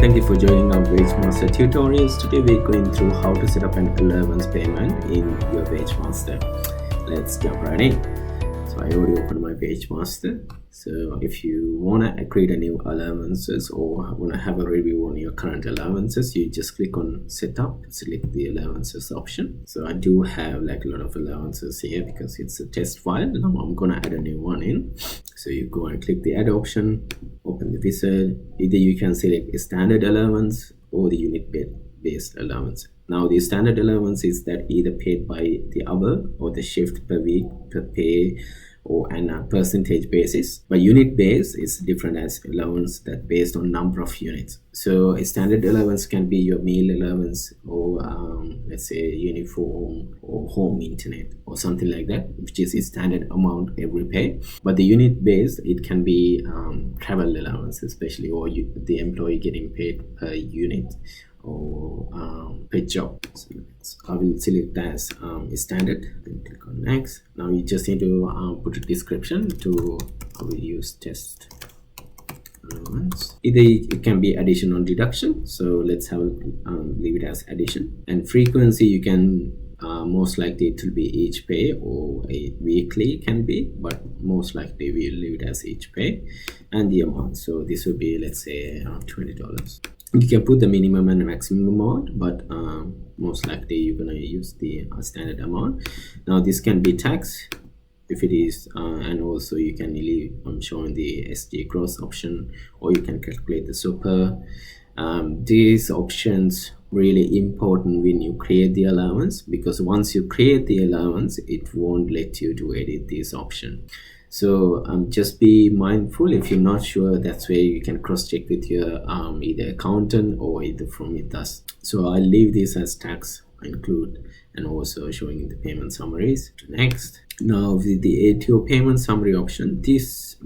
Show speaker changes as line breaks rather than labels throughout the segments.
thank you for joining our Wagemaster Tutorials. Today we're going through how to set up an allowance payment in your Wagemaster. Let's jump right in. So I already opened my Wagemaster. So if you want to create a new allowances or want to have a review on your current allowances, you just click on setup, select the allowances option. So I do have like a lot of allowances here because it's a test file. Now I'm gonna add a new one in. So you go and click the add option, open the wizard. Either you can select a standard allowance or the unit based allowance. Now the standard allowance is that either paid by the hour or the shift per week per pay or on a percentage basis, but unit base is different as allowance that based on number of units. So a standard allowance can be your meal allowance or let's say uniform or home internet or something like that, which is a standard amount every pay. But the unit base, it can be travel allowance especially, or the employee getting paid per unit or per job. So I will select as standard, then click on next. Now you just need to put a description to I will use test allowance. Either it can be addition or deduction, so let's have leave it as addition. And frequency, you can most likely it will be each pay, or a weekly can be, but most likely we'll leave it as each pay. And the amount, so this will be, let's say $20. You can put the minimum and maximum amount, but most likely you're gonna use the standard amount. Now this can be tax if it is, and also you can leave showing the SG gross option, or you can calculate the super. These options really important when you create the allowance, because once you create the allowance, it won't let you to edit this option. So just be mindful. If you're not sure, that's where you can cross check with your either accountant or either from with us. So I'll leave this as tax include, and also showing in the payment summaries. Next, now with the ATO payment summary option, this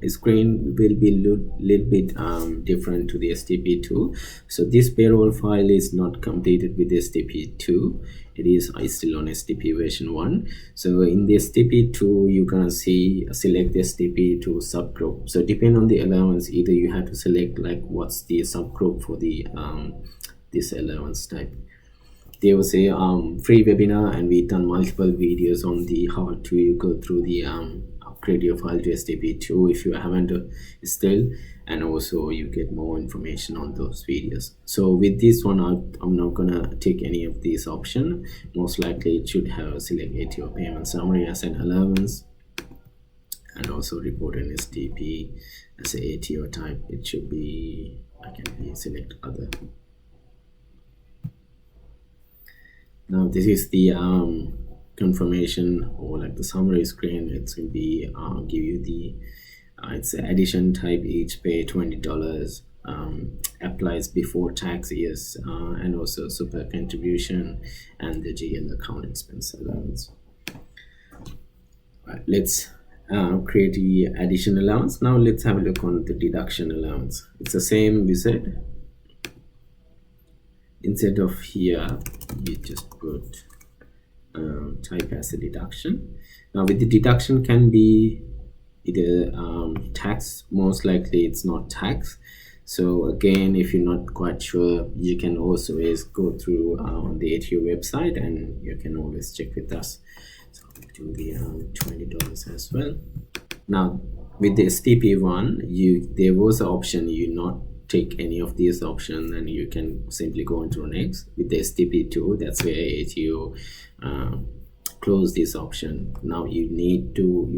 screen will be a little bit different to the STP2. So this payroll file is not completed with STP2. It is still on STP version 1. So in the STP2, you're gonna see select the STP2 subgroup. So depending on the allowance, either you have to select like what's the subgroup for the this allowance type. There was a free webinar, and we've done multiple videos on the how to go through the upgrade your file to STP2 if you haven't still, and also you get more information on those videos. So with this one, I'm not gonna take any of these options. Most likely it should have select ATO payment summary as an allowance, and also report an STP as a ATO type. It should be, I can be select other. Now this is the confirmation, or like the summary screen. It's going to be give you the it's addition type, each pay $20, applies before tax, yes, and also super contribution and the GL account expense allowance. Right, let's create the addition allowance. Now let's have a look on the deduction allowance. It's the same wizard. Instead of here, you just put type as a deduction. Now with the deduction can be either tax, most likely it's not tax. So again, if you're not quite sure, you can also always go through on the ATO website, and you can always check with us. So I'll do the $20 as well. Now with the STP1, there was an option you not take any of these options, and you can simply go into next. With the STP2, that's where ATO close this option. Now you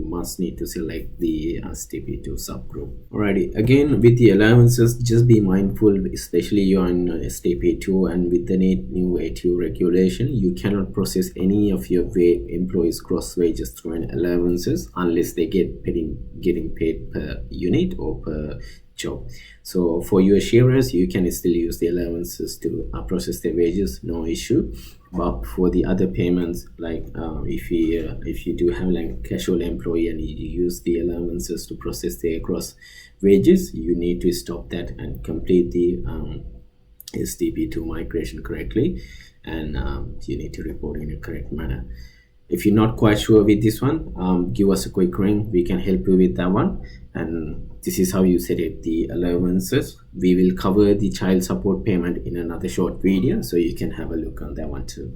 must need to select the STP2 subgroup. Alrighty, again with the allowances, just be mindful, especially you're on STP2, and with the new ATO regulation, you cannot process any of your employees gross wages through an allowances unless they getting paid per unit or per job. So for your sharers, you can still use the allowances to process their wages, no issue. But for the other payments, like if you do have like casual employee and you use the allowances to process their gross wages, you need to stop that and complete the STP2 migration correctly, and you need to report in a correct manner. If you're not quite sure with this one, give us a quick ring. We can help you with that one. And this is how you set up the allowances. We will cover the child support payment in another short video, so you can have a look on that one too.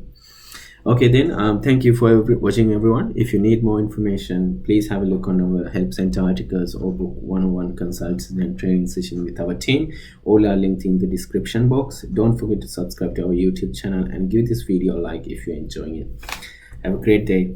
Okay then, thank you for watching everyone. If you need more information, please have a look on our help center articles or book one-on-one consultation and training session with our team. All are linked in the description box. Don't forget to subscribe to our YouTube channel and give this video a like if you're enjoying it. Have a great day.